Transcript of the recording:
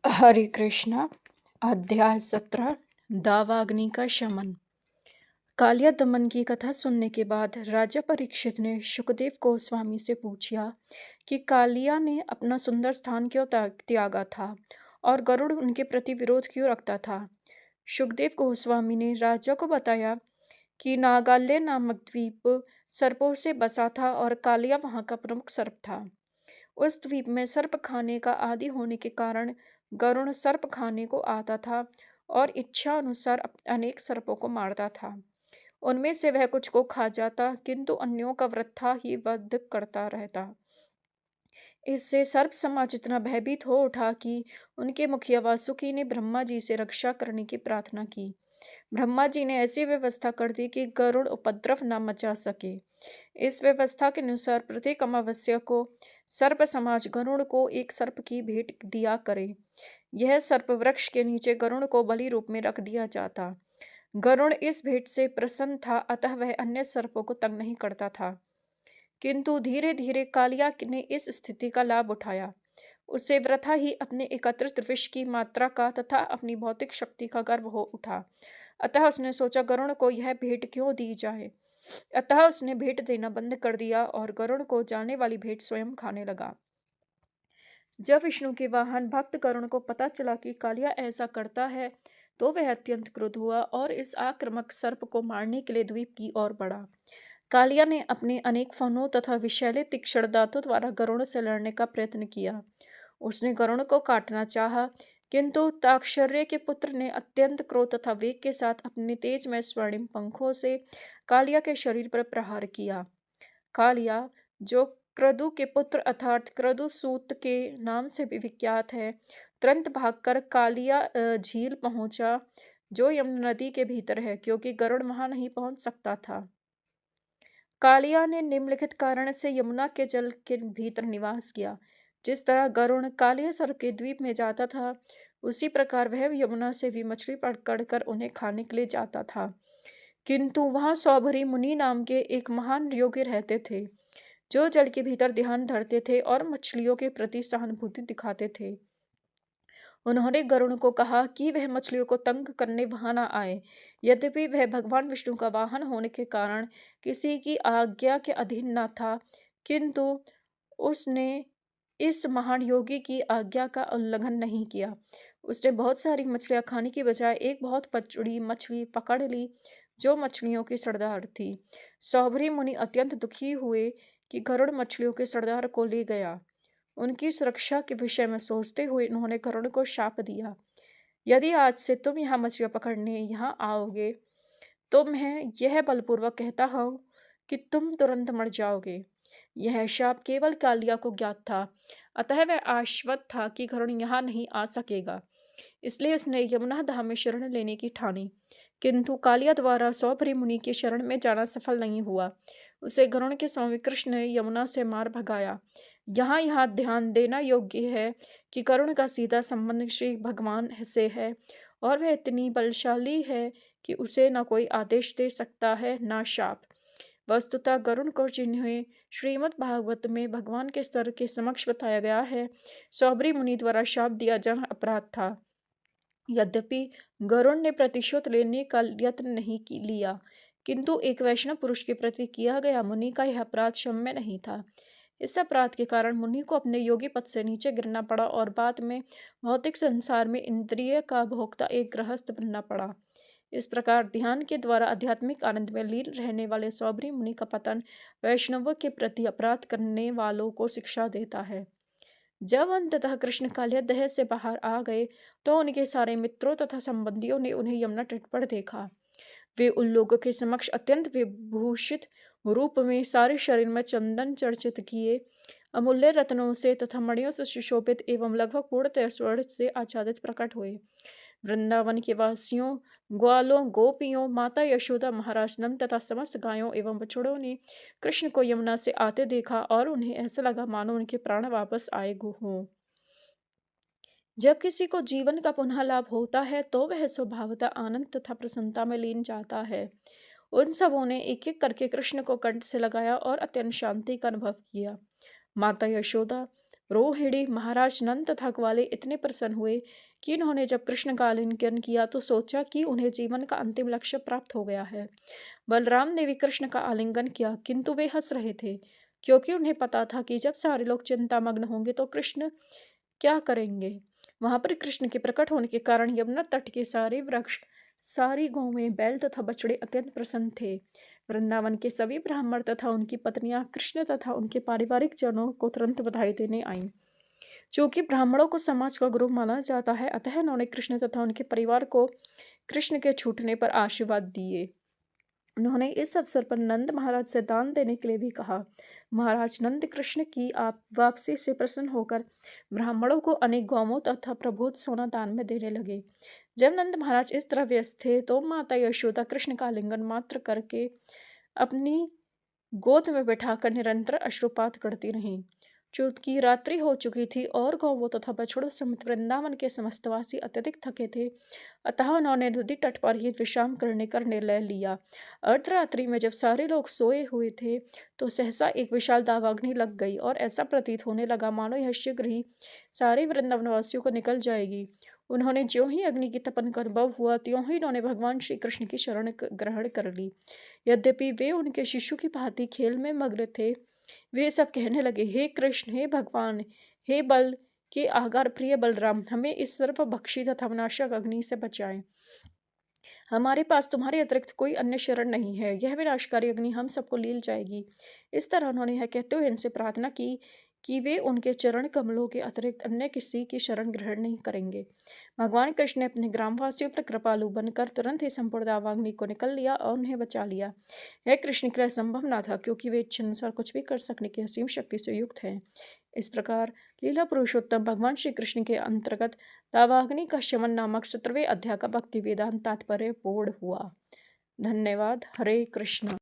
हरे कृष्णा। अध्याय 17। दावाग्नि का शमन। कालिया दमन की कथा सुनने के बाद राजा परीक्षित ने शुकदेव गोस्वामी से पूछा कि कालिया ने अपना सुंदर स्थान क्यों त्यागा था और गरुड़ उनके प्रति विरोध क्यों रखता था। शुकदेव गोस्वामी ने राजा को बताया कि नागाल्य नामक द्वीप सर्पों से बसा था और कालिया वहां का प्रमुख सर्प था। उस द्वीप में सर्प खाने का आदि होने के कारण गरुड़ सर्प खाने को आता था और इच्छा अनुसार अनेक सर्पों को मारता था। उनमें से वह कुछ को खा जाता, किंतु अन्यों का वृथा ही वध करता रहता। इससे सर्प समाज इतना भयभीत हो उठा कि उनके मुखिया वासुकी ने ब्रह्मा जी से रक्षा करने की प्रार्थना की। ब्रह्मा जी ने ऐसी व्यवस्था कर दी कि गरुड़ उपद्रव न मचा सके। इस व्यवस्था के अनुसार प्रत्येक अमावस्या को सर्प समाज गरुड़ को एक सर्प की भेंट दिया करे। यह सर्प वृक्ष के नीचे गरुड़ को बलि रूप में रख दिया जाता। गरुड़ इस भेंट से प्रसन्न था, अतः वह अन्य सर्पों को तंग नहीं करता था। किंतु धीरे धीरे कालिया ने इस स्थिति का लाभ उठाया। उसे वृथा ही अपने एकत्रित विष की मात्रा का तथा अपनी भौतिक शक्ति का गर्व हो उठा। अतः उसने सोचा गरुड़ को यह भेंट क्यों दी जाए। अतः उसने भेंट देना बंद कर दिया और गरुड़ को जाने वाली भेंट स्वयं खाने लगा। जब विष्णु के वाहन भक्त गरुड़ को पता चला कि कालिया ऐसा करता है, तो वह अत्यंत क्रुद्ध हुआ और इस आक्रामक सर्प को मारने के लिए द्वीप की ओर बढ़ा। कालिया ने अपने अनेक फनों तथा विषैले तीक्ष्ण दांतों द्वारा गरुड़ से लड़ने का प्रयत्न किया। उसने गरुड़ को काटना चाहा, किंतु ताक्षर्य के पुत्र ने अत्यंत क्रोध तथा वेग के साथ अपने तेज में स्वर्णिम पंखों से कालिया के शरीर पर प्रहार किया। कालिया, जो क्रदु के पुत्र अर्थात क्रदुसूत के नाम से भी विख्यात है, तुरंत भागकर कालिया झील पहुंचा, जो यमुना नदी के भीतर है, क्योंकि गरुड़ वहां नहीं पहुंच सकता था। कालिया ने निम्नलिखित कारण से यमुना के जल के भीतर निवास किया। जिस तरह गरुड़ कालिया सर्प के द्वीप में जाता था, उसी प्रकार वह यमुना से भी मछली पकड़कर उन्हें खाने के लिए जाता था। किंतु वहां सौभरी मुनि नाम के एक महान योगी रहते थे, जो जल के भीतर ध्यान धरते थे और मछलियों के प्रति सहानुभूति दिखाते थे। उन्होंने गरुड़ को कहा कि वह मछलियों को तंग करने वहां न आए। यद्यपि वह भगवान विष्णु का वाहन होने के कारण किसी की आज्ञा के अधीन न था, किंतु उसने इस महान योगी की आज्ञा का उल्लंघन नहीं किया। उसने बहुत सारी मछलियां खाने की बजाय एक बहुत बड़ी मछली पकड़ ली, जो मछलियों की सरदार थी। सौभरी मुनि अत्यंत दुखी हुए कि गरुड़ मछलियों के सरदार को ले गया। उनकी सुरक्षा के विषय में सोचते हुए उन्होंने गरुड़ को शाप दिया, यदि आज से तुम यहाँ मछलियां पकड़ने यहाँ आओगे, तो मैं यह बलपूर्वक कहता हूँ कि तुम तुरंत मर जाओगे। यह शाप केवल कालिया को ज्ञात था, अतः वह आश्वस्त था कि गरुड़ यहाँ नहीं आ सकेगा। इसलिए उसने यमुना धाम में शरण लेने की ठानी। किंतु कालिया द्वारा सौभरी मुनि के शरण में जाना सफल नहीं हुआ। उसे गरुड़ के स्वामी कृष्ण ने यमुना से मार भगाया। यहाँ ध्यान देना योग्य है कि गरुड़ का सीधा संबंध श्री भगवान से है और वह इतनी बलशाली है कि उसे न कोई आदेश दे सकता है न शाप। वस्तुतः गरुड़ को जिन्हें श्रीमद् भागवत में भगवान के स्तर के समक्ष बताया गया है, सौभरी मुनि द्वारा शाप दिया जाना अपराध था। यद्यपि गरुड़ ने प्रतिशोध लेने का यत्न नहीं लिया, किंतु एक वैष्णव पुरुष के प्रति किया गया मुनि का यह अपराध क्षम्य नहीं था। इस अपराध के कारण मुनि को अपने योगी पद से नीचे गिरना पड़ा और बाद में भौतिक संसार में इंद्रिय का भोक्ता एक गृहस्थ बनना पड़ा। इस प्रकार ध्यान के द्वारा आध्यात्मिक आनंद में लीन रहने वाले सौभरी मुनि का पतन वैष्णवों के प्रति अपराध करने वालों को शिक्षा देता है। जब अंततः कृष्ण कालिया दह से बाहर आ गए, तो उनके सारे मित्रों तथा संबंधियों ने उन्हें यमुना तट पर देखा। वे उन लोगों के समक्ष अत्यंत विभूषित रूप में सारे शरीर में चंदन चर्चित किए, अमूल्य रत्नों से तथा मणियों से सुशोभित एवं लगभग पूर्णतः स्वर्ण से आच्छादित प्रकट हुए। वृंदावन के वासियों, ग्वालों, गोपियों, माता यशोदा, महाराज नंद तथा समस्त गायों एवं बछड़ों ने कृष्ण को यमुना से आते देखा और उन्हें ऐसा लगा मानो उनके प्राण वापस आए हों। जब किसी को जीवन का पुनः लाभ होता है, तो वह स्वभावतः आनंद तथा प्रसन्नता में लीन जाता है। उन सबों ने एक एक करके कृष्ण को कंठ से लगाया और अत्यंत शांति का अनुभव किया। माता यशोदा, रोहिणी महाराज नंद तथा ग्वाले इतने प्रसन्न हुए कि इन्होंने जब कृष्ण का आलिंगन किया तो सोचा कि उन्हें जीवन का अंतिम लक्ष्य प्राप्त हो गया है। बलराम ने भी कृष्ण का आलिंगन किया, किंतु वे हंस रहे थे, क्योंकि उन्हें पता था कि जब सारे लोग चिंतामग्न होंगे तो कृष्ण क्या करेंगे। वहां पर कृष्ण के प्रकट होने के कारण यमुना तट के सारे वृक्ष, सारी गौवें, बैल तथा बछड़े अत्यंत प्रसन्न थे। वृंदावन के सभी ब्राह्मण तथा उनकी पत्नियां कृष्ण तथा उनके पारिवारिक जनों को तुरंत बधाई देने आईं। चूंकि ब्राह्मणों को समाज का गुरु माना जाता है, अतः उन्होंने कृष्ण तथा उनके परिवार को कृष्ण के छूटने पर आशीर्वाद दिए। उन्होंने इस अवसर पर नंद महाराज से दान देने के लिए भी कहा। महाराज नंद कृष्ण की आप वापसी से प्रसन्न होकर ब्राह्मणों को अनेक गौमों तथा प्रभुत सोना दान में देने लगे। जब नंद महाराज इस तरह व्यस्त थे तो माता यशोदा कृष्ण का आलिंगन मात्र करके अपनी गोद में बैठाकर निरंतर अश्रुपात करती रहीं। चूंकि रात्रि हो चुकी थी और गौवों तथा बछड़ों समेत वृंदावन के समस्त वासी अत्यधिक थके थे, अतः उन्होंने नदी तट पर ही विश्राम करने का निर्णय लिया। अर्धरात्रि में जब सारे लोग सोए हुए थे तो सहसा एक विशाल दावाग्नि लग गई और ऐसा प्रतीत होने लगा मानो यह शीघ्र ही सारे वृंदावनवासियों को निकल जाएगी। उन्होंने ज्यों ही अग्नि की तपन का अनुभव हुआ त्यों ही उन्होंने भगवान श्री कृष्ण की शरण ग्रहण कर ली। यद्यपि वे उनके शिशु की भांति खेल में मग्न थे, वे सब कहने लगे, हे कृष्ण, हे भगवान, हे बल के आगार प्रिय बलराम, हमें इस सर्वभक्षी तथा विनाशक अग्नि से बचाएं। हमारे पास तुम्हारे अतिरिक्त कोई अन्य शरण नहीं है, यह विनाशकारी अग्नि हम सबको लील जाएगी। इस तरह उन्होंने यह कहते हुए इनसे प्रार्थना की कि वे उनके चरण कमलों के अतिरिक्त अन्य किसी की शरण ग्रहण नहीं करेंगे। भगवान कृष्ण ने अपने ग्रामवासियों पर कृपालु बनकर तुरंत ही संपूर्ण दावाग्नि को निकल लिया और उन्हें बचा लिया। यह कृष्ण के लिए संभव न था, क्योंकि वे इच्छानुसार कुछ भी कर सकने की असीम शक्ति से युक्त हैं। इस प्रकार लीला पुरुषोत्तम भगवान श्री कृष्ण के अंतर्गत दावाग्नि का शमन नामक 17वें अध्याय का भक्ति वेदांत तात्पर्य पूर्ण हुआ। धन्यवाद। हरे कृष्ण।